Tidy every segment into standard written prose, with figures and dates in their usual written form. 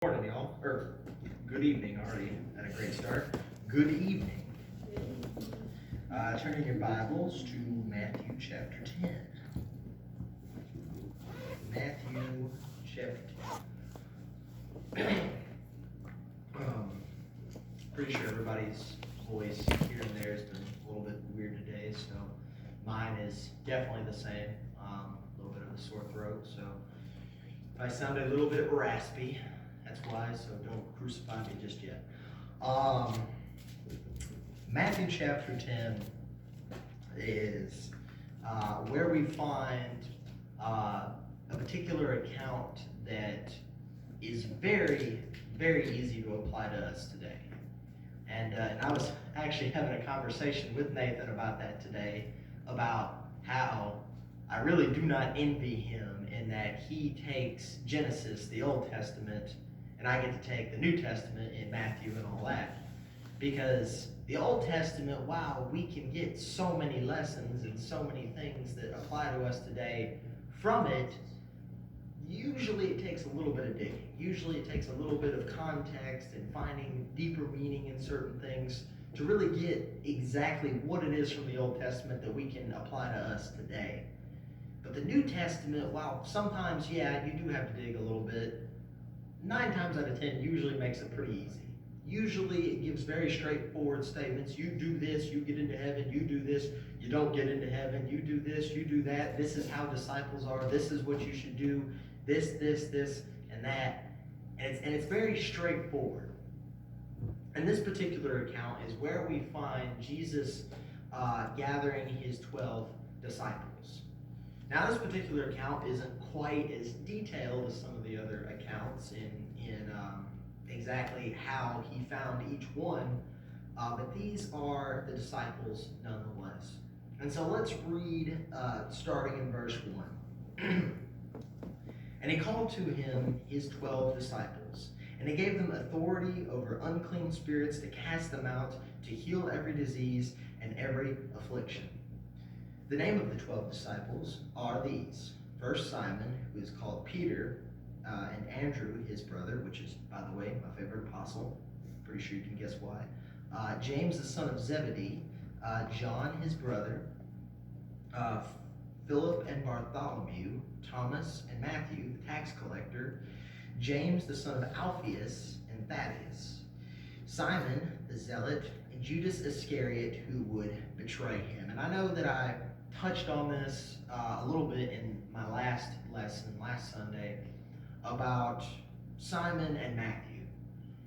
Morning, y'all. Or good evening already. Had a great start. Good evening. Turning your Bibles to Matthew chapter 10. Matthew chapter 10. Pretty sure everybody's voice here and there has been a little bit weird today, so mine is definitely the same. A little bit of a sore throat, so if I sound a little bit raspy, that's why, so don't crucify me just yet. Matthew chapter 10 is where we find a particular account that is very, very easy to apply to us today. And I was actually having a conversation with Nathan about that today, about how I really do not envy him in that he takes Genesis, the Old Testament, and I get to take the New Testament in Matthew and all that. Because the Old Testament, wow, we can get so many lessons and so many things that apply to us today from it. Usually it takes a little bit of digging. Usually it takes a little bit of context and finding deeper meaning in certain things to really get exactly what it is from the Old Testament that we can apply to us today. But the New Testament, while sometimes, yeah, you do have to dig a little bit, 9 times out of 10 usually makes it pretty easy. Usually it gives very straightforward statements. You do this, you get into heaven. You do this, you don't get into heaven. You do this, you do that. This is how disciples are. This is what you should do. This, and that. And it's very straightforward. And this particular account is where we find Jesus gathering his 12 disciples. Now, this particular account isn't quite as detailed as some of the other accounts in exactly how he found each one, but these are the disciples nonetheless. And so let's read starting in verse 1. And he called to him his 12 disciples, and he gave them authority over unclean spirits to cast them out, to heal every disease and every affliction. The name of the 12 disciples are these. First, Simon, who is called Peter, and Andrew, his brother, which is, by the way, my favorite apostle. Pretty sure you can guess why. James, the son of Zebedee. John, his brother. Philip and Bartholomew. Thomas and Matthew, the tax collector. James, the son of Alphaeus, and Thaddeus. Simon, the zealot, and Judas Iscariot, who would betray him. And I know that I touched on this a little bit in my last lesson, last Sunday, about Simon and Matthew.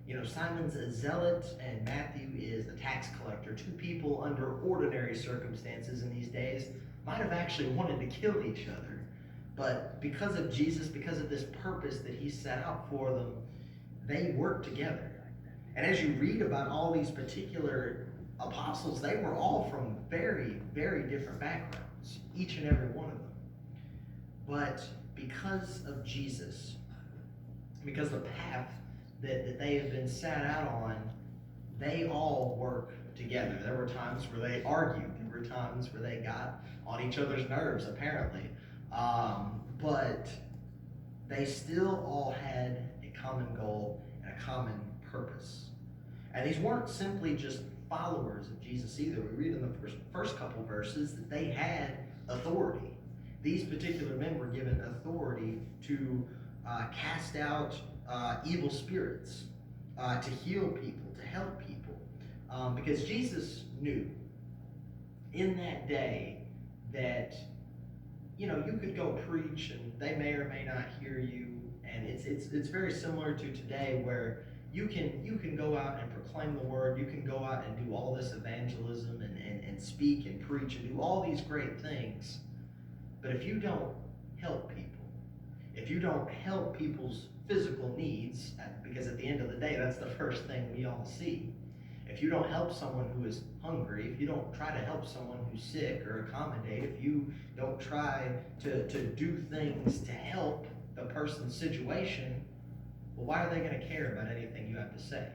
You know, Simon's a zealot and Matthew is the tax collector. Two people under ordinary circumstances in these days might have actually wanted to kill each other. But because of Jesus, because of this purpose that he set out for them, they worked together. And as you read about all these particular apostles, they were all from very, very different backgrounds, each and every one of them. But because of Jesus, because the path that they have been set out on, they all work together. There were times where they argued. There were times where they got on each other's nerves, apparently. But they still all had a common goal and a common purpose. And these weren't simply just followers of Jesus either. We read in the first couple verses that they had authority. These particular men were given authority to cast out evil spirits, to heal people, to help people. Because Jesus knew in that day that, you know, you could go preach and they may or may not hear you. And it's very similar to today where you can go out and proclaim the word. You can go out and do all this evangelism and speak and preach and do all these great things. But if you don't help people, if you don't help people's physical needs, because at the end of the day, that's the first thing we all see. If you don't help someone who is hungry, if you don't try to help someone who's sick or accommodate, if you don't try to do things to help the person's situation, well, why are they going to care about anything you have to say?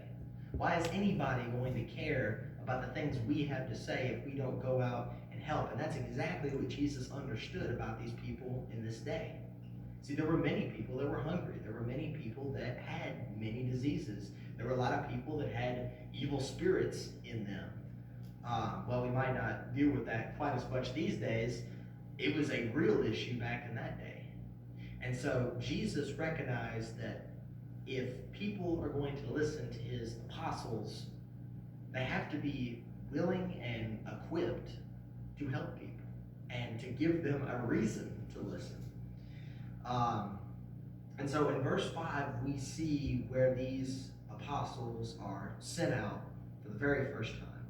Why is anybody going to care about the things we have to say if we don't go out and help? And that's exactly what Jesus understood about these people in this day. See, there were many people that were hungry. There were many people that had many diseases. There were a lot of people that had evil spirits in them. Well, we might not deal with that quite as much these days. It was a real issue back in that day. And so Jesus recognized that if people are going to listen to his apostles, they have to be willing and equipped to help people and to give them a reason to listen. And so in verse 5, we see where these apostles are sent out for the very first time.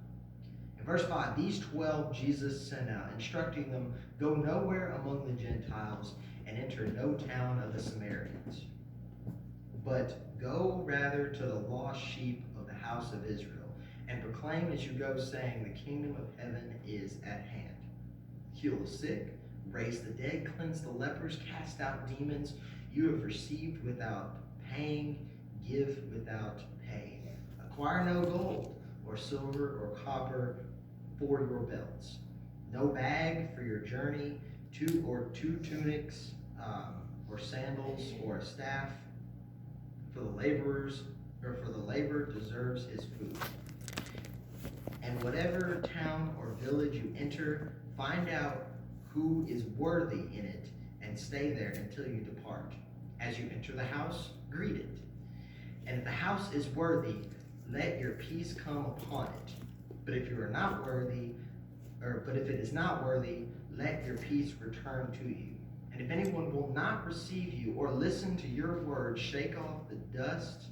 In verse 5, these 12 Jesus sent out, instructing them, go nowhere among the Gentiles and enter no town of the Samaritans, but go rather to the lost sheep of the house of Israel, and proclaim as you go, saying, the kingdom of heaven is at hand. Heal the sick, raise the dead, cleanse the lepers, cast out demons. You have received without paying, give without pay. Acquire no gold or silver or copper for your belts, no bag for your journey, two tunics, or sandals, or a staff. For the laborer deserves his food. And whatever town or village you enter, find out who is worthy in it, and stay there until you depart. As you enter the house, greet it. And if the house is worthy, let your peace come upon it. But if you are not worthy, but if it is not worthy, let your peace return to you. And if anyone will not receive you or listen to your words, shake off the dust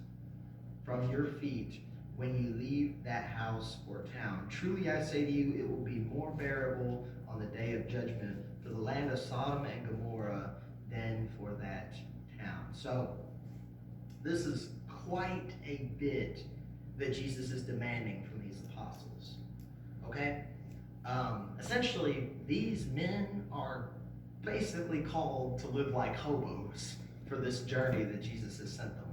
from your feet when you leave that house or town. Truly I say to you, it will be more bearable on the day of judgment for the land of Sodom and Gomorrah than for that town. So this is quite a bit that Jesus is demanding from these apostles. Okay? Essentially, these men are basically called to live like hobos for this journey that Jesus has sent them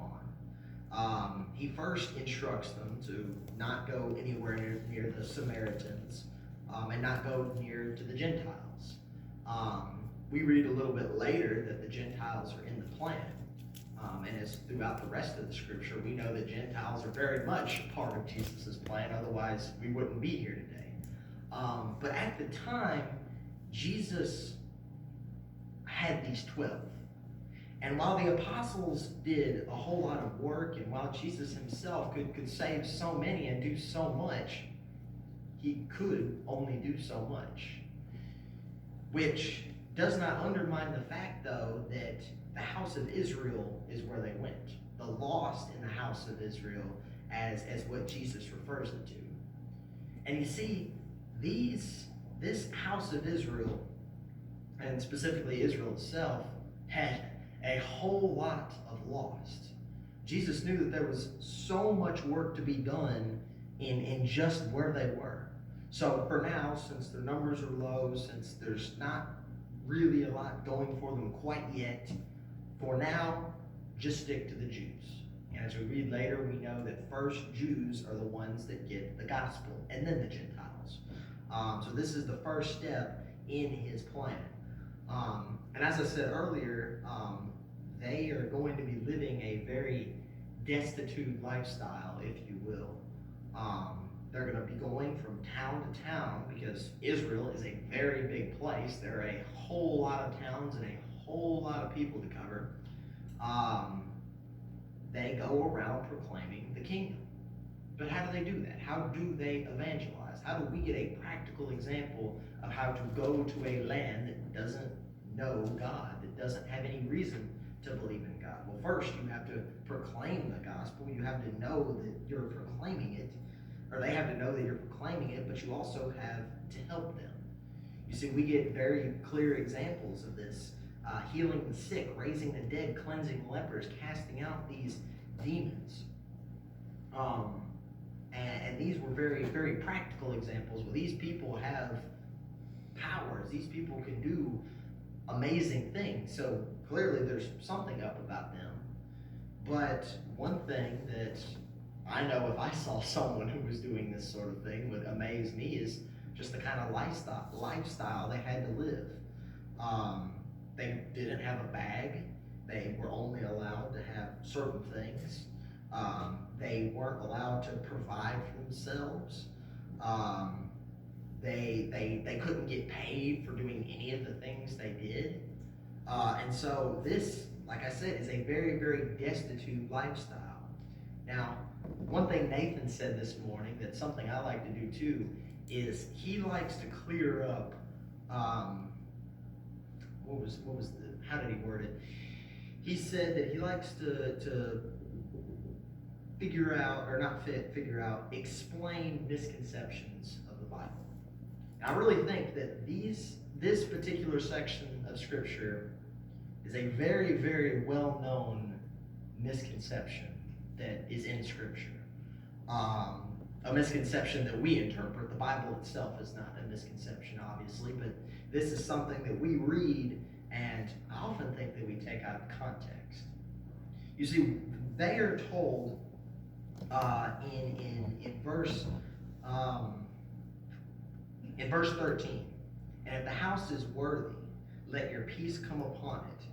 on. He first instructs them to not go anywhere near the Samaritans, and not go near to the Gentiles. We read a little bit later that the Gentiles are in the plan. And as throughout the rest of the scripture, we know that Gentiles are very much a part of Jesus' plan, otherwise we wouldn't be here today. But at the time, Jesus had these 12. And while the apostles did a whole lot of work, and while Jesus himself could save so many and do so much, he could only do so much. Which does not undermine the fact, though, that the house of Israel is where they went. The lost in the house of Israel, as what Jesus refers it to. And you see, this house of Israel, and specifically Israel itself, had a whole lot of lost. Jesus knew that there was so much work to be done in just where they were. So for now, since their numbers are low, since there's not really a lot going for them quite yet, for now, just stick to the Jews. And as we read later, we know that first Jews are the ones that get the gospel, and then the Gentiles. So this is the first step in his plan. And as I said earlier, they are going to be living a very destitute lifestyle, if you will. They're going to be going from town to town because Israel is a very big place. There are a whole lot of towns and a whole lot of people to cover. They go around proclaiming the kingdom. But how do they do that? How do they evangelize? How do we get a practical example of how to go to a land that doesn't know God, that doesn't have any reason to believe in God? Well, first you have to proclaim the gospel. You have to know that you're proclaiming it, or they have to know that you're proclaiming it, but you also have to help them. You see, we get very clear examples of this. Healing the sick, raising the dead, cleansing lepers, casting out these demons. And these were very, very practical examples. Well, these people have powers. These people can do amazing things. So clearly there's something up about them. But one thing that I know if I saw someone who was doing this sort of thing would amaze me is just the kind of lifestyle they had to live. They didn't have a bag. They were only allowed to have certain things. They weren't allowed to provide for themselves. Um, they couldn't get paid for doing any of the things they did. And so this, like I said, is a very, very destitute lifestyle. Now, one thing Nathan said this morning that's something I like to do too is he likes to clear up. How did he word it? He said that he likes to figure out, or not figure out, explain misconceptions of the Bible. And I really think that this particular section of Scripture is a very, very well-known misconception that is in Scripture. A misconception that we interpret. The Bible itself is not a misconception, obviously, but this is something that we read, and I often think that we take out of context. You see, they are told in verse 13, and if the house is worthy, let your peace come upon it.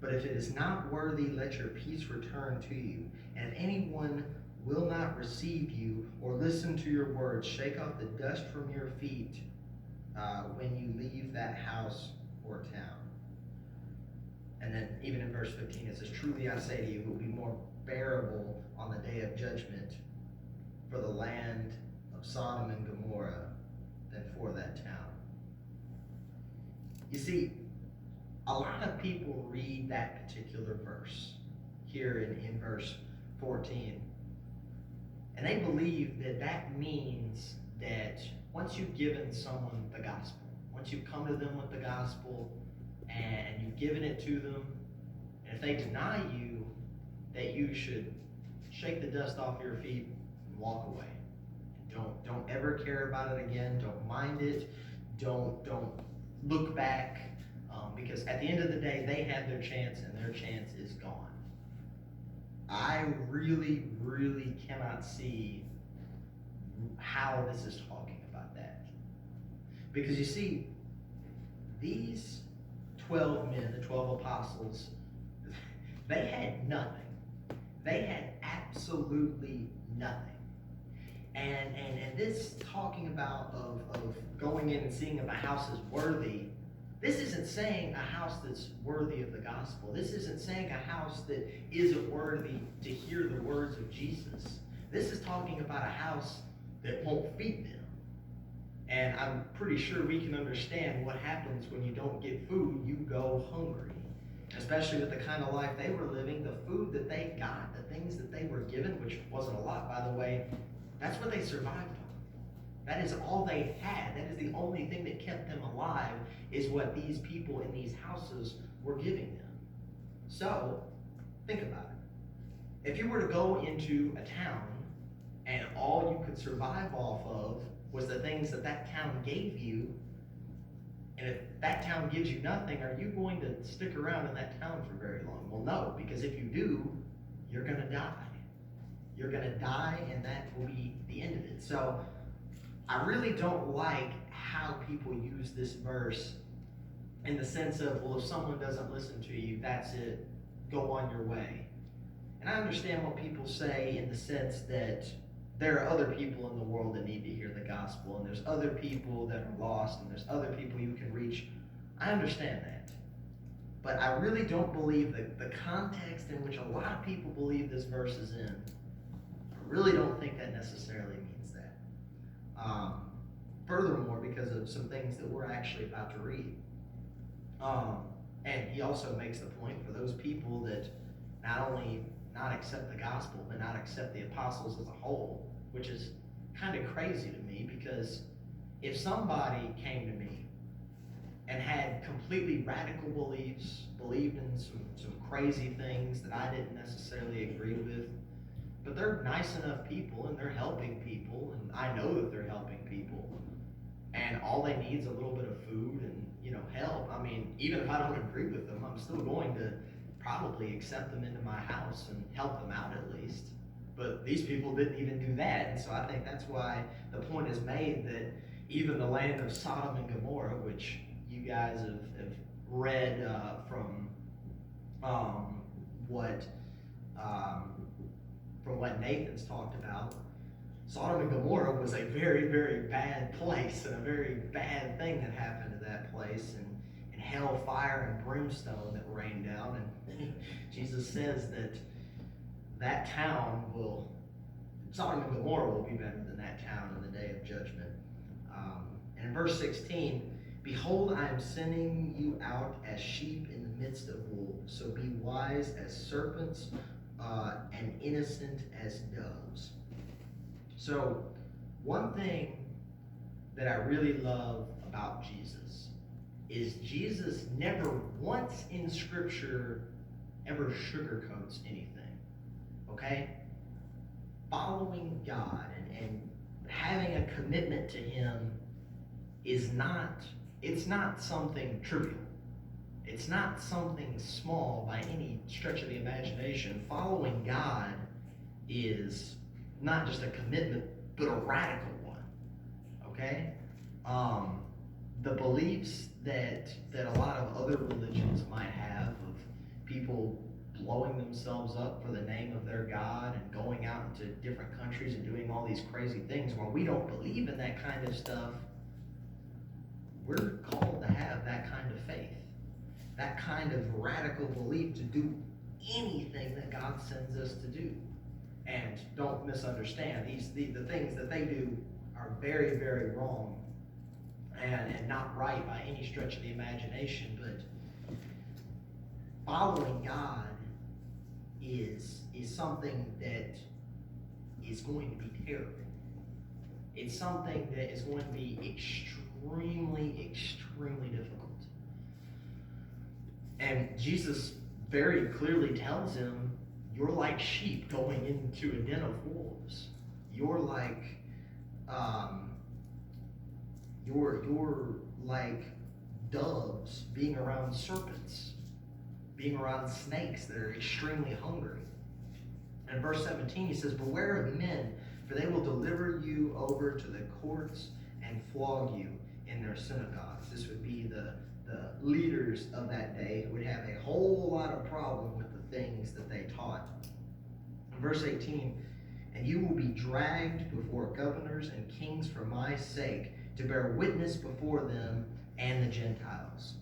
But if it is not worthy, let your peace return to you. And if anyone will not receive you or listen to your words, shake off the dust from your feet when you leave that house or town. And then even in verse 15 it says, truly I say to you, it will be more bearable on the day of judgment for the land of Sodom and Gomorrah than for that town. You see, a lot of people read that particular verse here in verse 14, and they believe that that means that once you've given someone the gospel, once you've come to them with the gospel and you've given it to them, and if they deny you, that you should shake the dust off your feet and walk away. Don't ever care about it again. Don't mind it. Don't look back, because at the end of the day, they had their chance and their chance is gone. I really, really cannot see how this is talking about that. Because you see, these 12 men, the 12 apostles, they had nothing. They had absolutely nothing. And this talking about of going in and seeing if a house is worthy, this isn't saying a house that's worthy of the gospel. This isn't saying a house that isn't worthy to hear the words of Jesus. This is talking about a house that won't feed them. And I'm pretty sure we can understand what happens when you don't get food. You go hungry. Especially with the kind of life they were living, the food that they got, the things that they were given, which wasn't a lot, by the way, that's what they survived on. That is all they had. That is the only thing that kept them alive, is what these people in these houses were giving them. So, think about it. If you were to go into a town and all you could survive off of was the things that that town gave you, and if that town gives you nothing, are you going to stick around in that town for very long? Well, no, because if you do, you're going to die. You're going to die, and that will be the end of it. So I really don't like how people use this verse in the sense of, well, if someone doesn't listen to you, that's it. Go on your way. And I understand what people say in the sense that there are other people in the world that need to hear the gospel, and there's other people that are lost, and there's other people you can reach. I understand that. But I really don't believe that the context in which a lot of people believe this verse is in, I really don't think that necessarily means that. Furthermore, because of some things that we're actually about to read. And he also makes the point for those people that not only not accept the gospel, but not accept the apostles as a whole, which is kind of crazy to me, because if somebody came to me and had completely radical beliefs, believed in some crazy things that I didn't necessarily agree with, but they're nice enough people and they're helping people, and I know that they're helping people, and all they need is a little bit of food and help. I mean, even if I don't agree with them, I'm still going to probably accept them into my house and help them out at least. But these people didn't even do that, and so I think that's why the point is made that even the land of Sodom and Gomorrah, which you guys have read from what, from what Nathan's talked about, Sodom and Gomorrah was a very, very bad place, and a very bad thing that happened to that place, and hell, fire, and brimstone that rained down. And Jesus says that that town will, Sodom and Gomorrah will be better than that town in the day of judgment. And in verse 16, behold, I am sending you out as sheep in the midst of wolves, so be wise as serpents and innocent as doves. So, one thing that I really love about Jesus is Jesus never once in Scripture ever sugarcoats anything. Okay? Following God and having a commitment to Him is not, it's not something trivial. It's not something small by any stretch of the imagination. Following God is not just a commitment, but a radical one. Okay? The beliefs that a lot of other religions might have of people blowing themselves up for the name of their God and going out into different countries and doing all these crazy things, while we don't believe in that kind of stuff, we're called to have that kind of faith, that kind of radical belief to do anything that God sends us to do. And don't misunderstand, the things that they do are very, very wrong and not right by any stretch of the imagination, but following God is something that is going to be terrible. It's something that is going to be extremely, extremely difficult. And Jesus very clearly tells him, you're like sheep going into a den of wolves. You're like you're like doves being around serpents, being around snakes that are extremely hungry. And in verse 17 he says, beware of men, for they will deliver you over to the courts and flog you in their synagogues. This would be the leaders of that day who would have a whole lot of problem with the things that they taught. In verse 18, and you will be dragged before governors and kings for my sake, to bear witness before them and the Gentiles.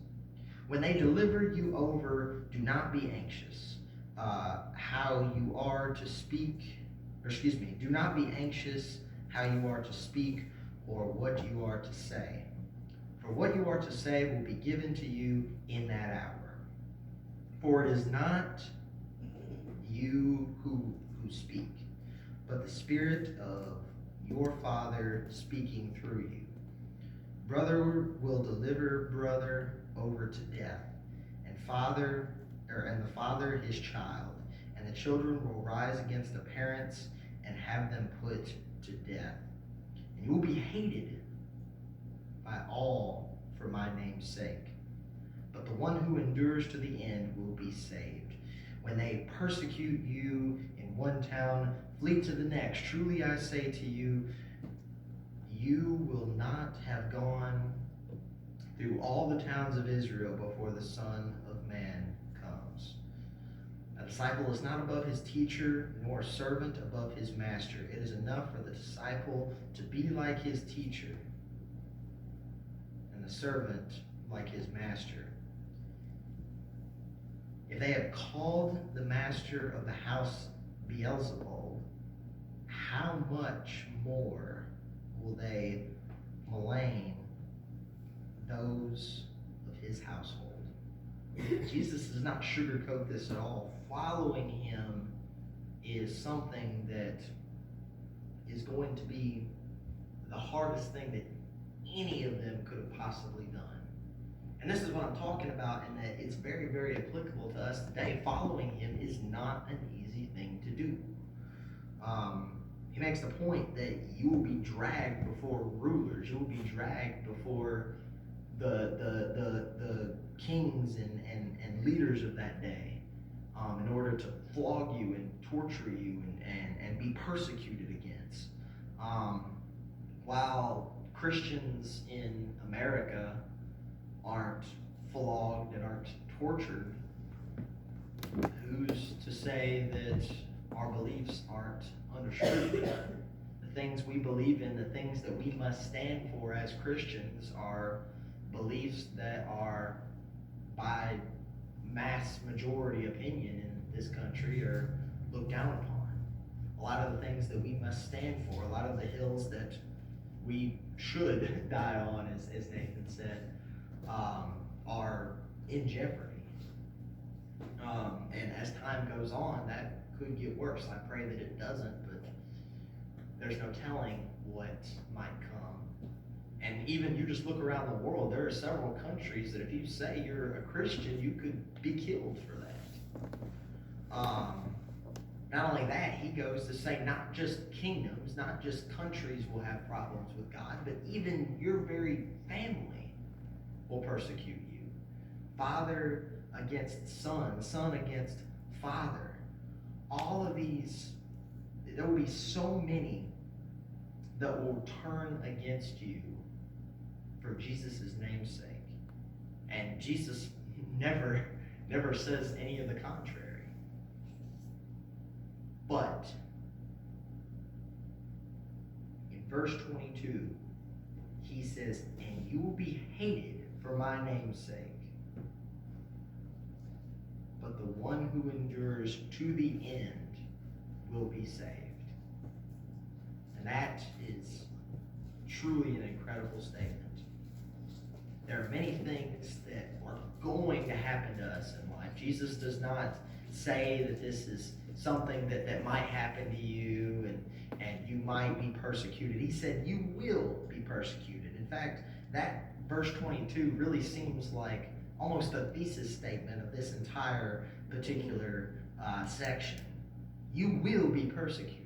When they deliver you over, do not be anxious how you are to speak, do not be anxious how you are to speak or what you are to say. For what you are to say will be given to you in that hour. For it is not you who speak, but the Spirit of your Father speaking through you. Brother will deliver brother over to death, and the father his child, and the children will rise against the parents and have them put to death. And you will be hated by all for my name's sake. But the one who endures to the end will be saved. When they persecute you in one town, flee to the next. Truly I say to you, you will not have gone through all the towns of Israel before the Son of Man comes. A disciple is not above his teacher, nor a servant above his master. It is enough for the disciple to be like his teacher, and the servant like his master. If they have called the master of the house Beelzebul, how much more will they malign those of his household? Jesus does not sugarcoat this at all. Following him is something that is going to be the hardest thing that any of them could have possibly done. And this is what I'm talking about, in that it's very, very applicable to us today. Following him is not an easy thing to do. He makes the point that you will be dragged before rulers. You will be dragged before the kings and leaders of that day in order to flog you and torture you and be persecuted against. While Christians in America aren't flogged and aren't tortured, Who's to say that our beliefs aren't under scrutiny? The things we believe in, the things that we must stand for as Christians are beliefs that are, by mass majority opinion in this country, are looked down upon. A lot of the things that we must stand for, a lot of the hills that we should die on, as Nathan said, are in jeopardy. And as time goes on, that could get worse. I pray that it doesn't, but there's no telling what might come. And even you just look around the world, there are several countries that if you say you're a Christian, you could be killed for that. Not only that, he goes to say not just kingdoms, not just countries will have problems with God, but even your very family will persecute you. Father against son, son against father. All of these, there will be so many that will turn against you for Jesus' name's sake. And Jesus never says any of the contrary. But in verse 22, he says, and you will be hated for my name's sake. But the one who endures to the end will be saved. And that is truly an incredible statement. There are many things that are going to happen to us in life. Jesus does not say that this is something that might happen to you and you might be persecuted. He said you will be persecuted. In fact, that verse 22 really seems like almost a thesis statement of this entire particular section. You will be persecuted.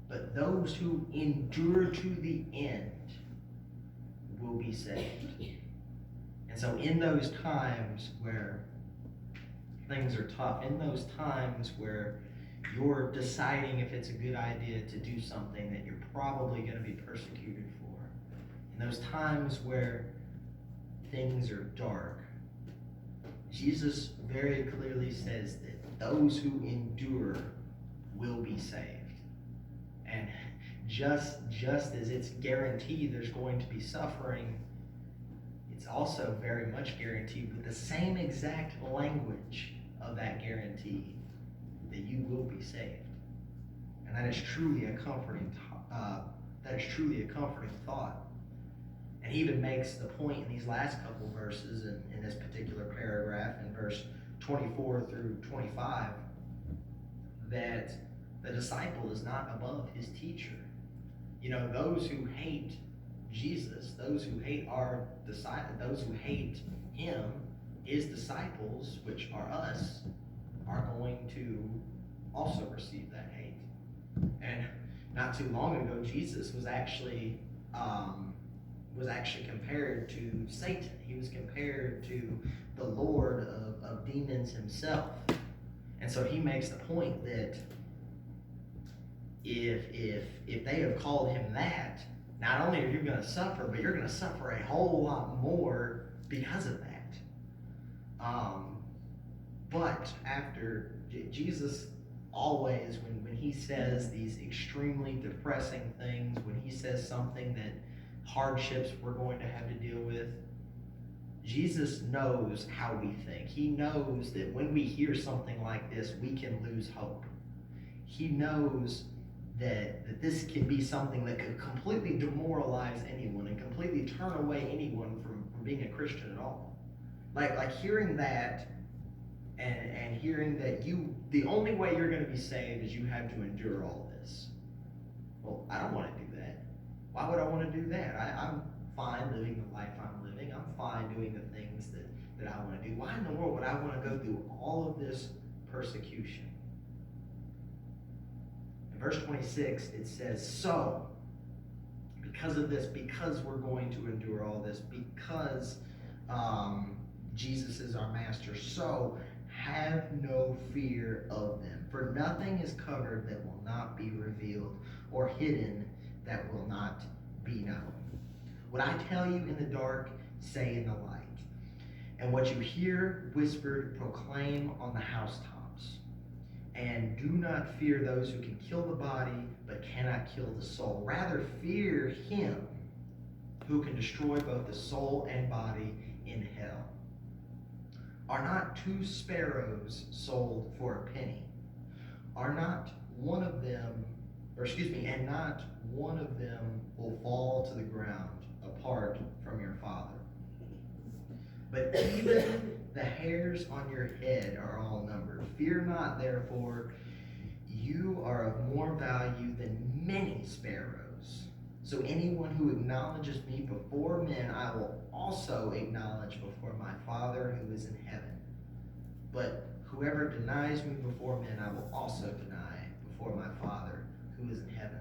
But those who endure to the end will be saved. And so in those times where things are tough, in those times where you're deciding if it's a good idea to do something that you're probably going to be persecuted for, in those times where things are dark, Jesus very clearly says that those who endure will be saved. And just as it's guaranteed there's going to be suffering, it's also very much guaranteed with the same exact language of that guarantee that you will be saved. And that is truly a comforting thought. And he even makes the point in these last couple verses in this particular paragraph, in verse 24 through 25, that the disciple is not above his teacher. You know, those who hate Jesus, those who hate our disciple, those who hate him, his disciples, which are us, are going to also receive that hate. And not too long ago, Jesus was actually compared to Satan. He was compared to the Lord of demons himself. And so he makes the point that if they have called him that, not only are you going to suffer, but you're going to suffer a whole lot more because of that. But after Jesus always, when he says these extremely depressing things, when he says something that hardships we're going to have to deal with, Jesus knows how we think. He knows that when we hear something like this, we can lose hope. He knows that this can be something that could completely demoralize anyone and completely turn away anyone from being a Christian at all. Like hearing that and hearing that the only way you're going to be saved is you have to endure all of this. Well, I don't want to do that. Why would I want to do that? I'm fine living the life I'm living. I'm fine doing the things that I want to do. Why in the world would I want to go through all of this persecution? In verse 26, it says, so, because of this, because we're going to endure all this, because Jesus is our master, so have no fear of them. For nothing is covered that will not be revealed, or hidden that will not be known. What I tell you in the dark, say in the light. And what you hear whispered, proclaim on the housetops. And do not fear those who can kill the body, but cannot kill the soul. Rather, fear him who can destroy both the soul and body in hell. Are not 2 sparrows sold for a penny? Are not one of them, and not one of them will fall to the ground apart from your Father. But even the hairs on your head are all numbered. Fear not, therefore, you are of more value than many sparrows. So anyone who acknowledges me before men, I will also acknowledge before my Father who is in heaven. But whoever denies me before men, I will also deny before my Father who is in heaven.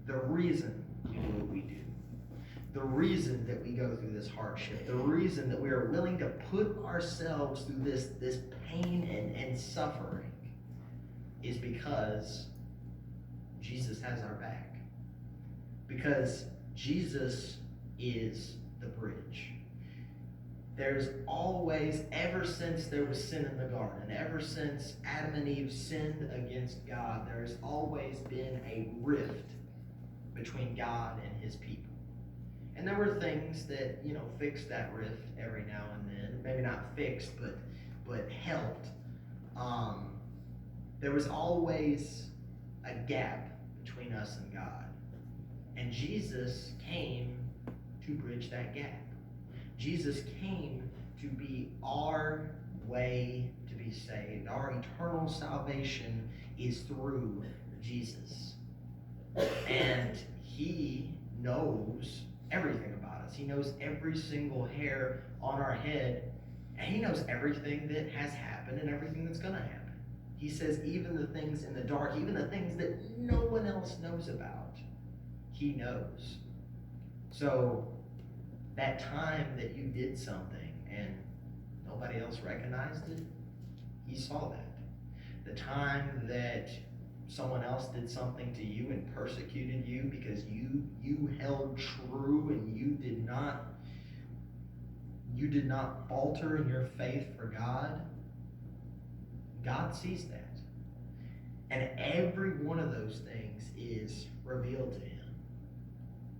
The reason we do what we do, the reason that we go through this hardship, the reason that we are willing to put ourselves through this pain and suffering is because Jesus has our back. Because Jesus is the bridge. There's always, ever since there was sin in the garden, ever since Adam and Eve sinned against God, there's always been a rift between God and his people. And there were things that, fixed that rift every now and then. Maybe not fixed, but helped. There was always a gap between us and God. And Jesus came to bridge that gap. Jesus came to be our way to be saved. Our eternal salvation is through Jesus. And he knows everything about us. He knows every single hair on our head, and he knows everything that has happened and everything that's going to happen. He says even the things in the dark, even the things that no one else knows about, he knows. So that time that you did something and nobody else recognized it, he saw that. The time that someone else did something to you and persecuted you because you held true and you did not falter in your faith for God, God sees that. And every one of those things is revealed to him.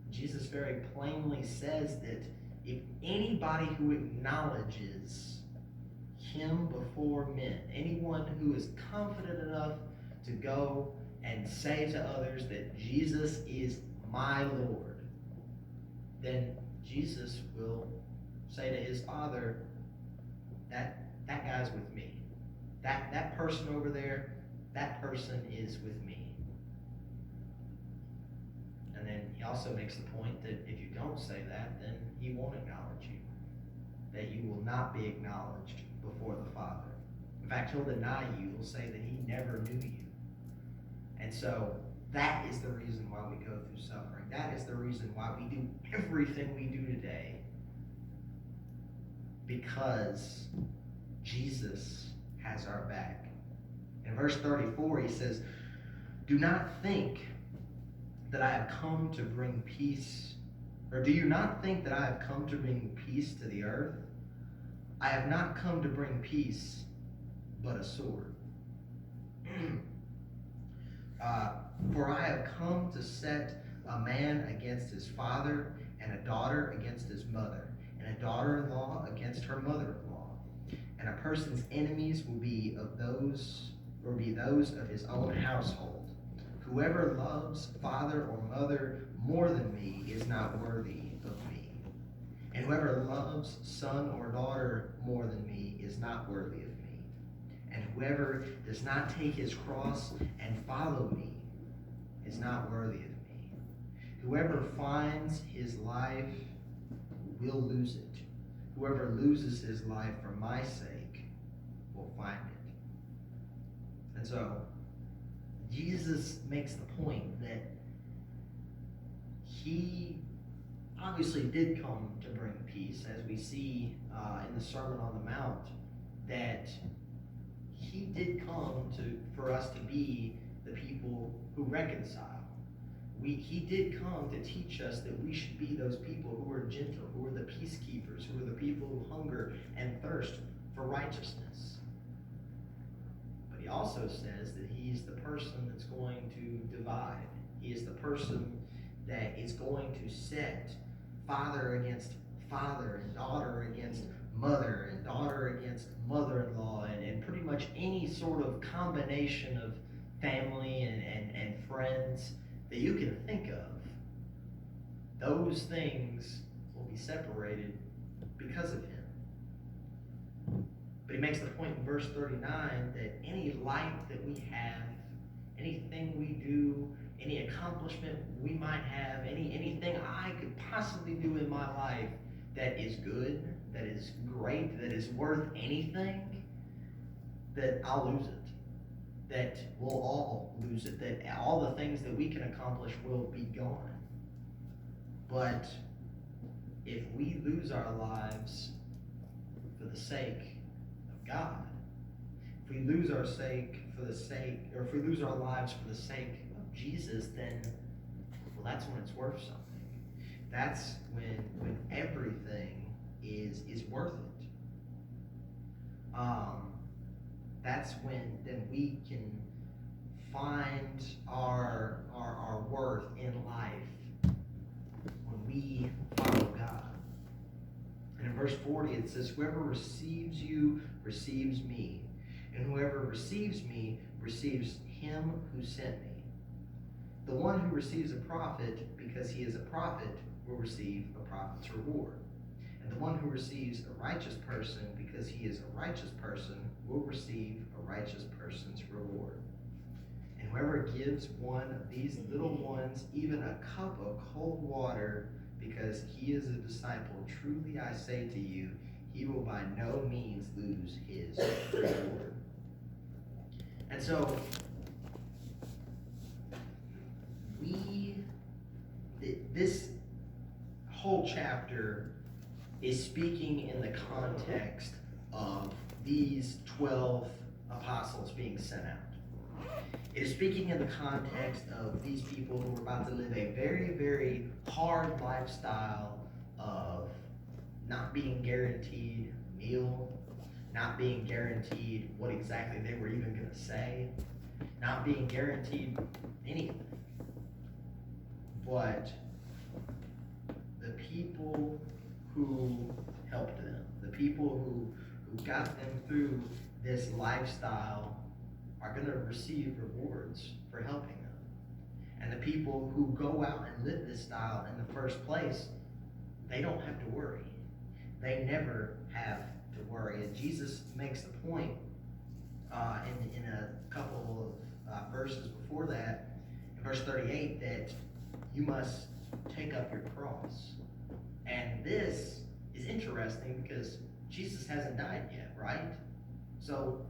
Jesus very plainly says that if anybody who acknowledges him before men, anyone who is confident enough to go and say to others that Jesus is my Lord, then Jesus will say to his Father, that guy's with me. That person over there, that person is with me. And then he also makes the point that if you don't say that, then he won't acknowledge you. That you will not be acknowledged before the Father. In fact, he'll deny you. He'll say that he never knew you. And so that is the reason why we go through suffering. That is the reason why we do everything we do today. Because Jesus has our back. In verse 34, he says, do not think that I have come to bring peace, or do you not think that I have come to bring peace to the earth? I have not come to bring peace, but a sword. For I have come to set a man against his father, and a daughter against his mother, and a daughter-in-law against her mother-in-law. And a person's enemies will be those of his own household. Whoever loves father or mother more than me is not worthy of me. And whoever loves son or daughter more than me is not worthy of me. And whoever does not take his cross and follow me is not worthy of me. Whoever finds his life will lose it. Whoever loses his life for my sake will find it. And so, Jesus makes the point that he obviously did come to bring peace, as we see in the Sermon on the Mount, that he did come for us to be the people who reconcile. He did come to teach us that we should be those people who are gentle, who are the peacekeepers, who are the people who hunger and thirst for righteousness. But he also says that he's the person that's going to divide. He is the person that is going to set father against father and daughter against mother and daughter against mother-in-law and pretty much any sort of combination of family and friends that you can think of. Those things will be separated because of him. But he makes the point in verse 39 that any light that we have, anything we do, any accomplishment we might have, anything I could possibly do in my life that is good, that is great, that is worth anything, that I'll lose it. That we'll all lose it. That all the things that we can accomplish will be gone. But if we lose our lives for the sake of God, if we lose our if we lose our lives for the sake of Jesus, then that's when it's worth something. That's when everything is worth it. That's when then we can find our worth in life when we follow God. And in verse 40 it says, whoever receives you receives me, and whoever receives me receives him who sent me. The one who receives a prophet because he is a prophet will receive a prophet's reward. And the one who receives a righteous person because he is a righteous person will receive a righteous person's reward. And whoever gives one of these little ones even a cup of cold water because he is a disciple, truly I say to you, he will by no means lose his reward. And so, this whole chapter is speaking in the context of these 12 apostles being sent out. It is speaking in the context of these people who are about to live a very, very hard lifestyle of not being guaranteed a meal, not being guaranteed what exactly they were even going to say, not being guaranteed anything. But the people who helped them, the people who got them through this lifestyle are going to receive rewards for helping them. And the people who go out and live this style in the first place, they don't have to worry. They never have to worry. And Jesus makes the point in a couple of verses before that, in verse 38, that you must take up your cross. And this is interesting because Jesus hasn't died yet, right? So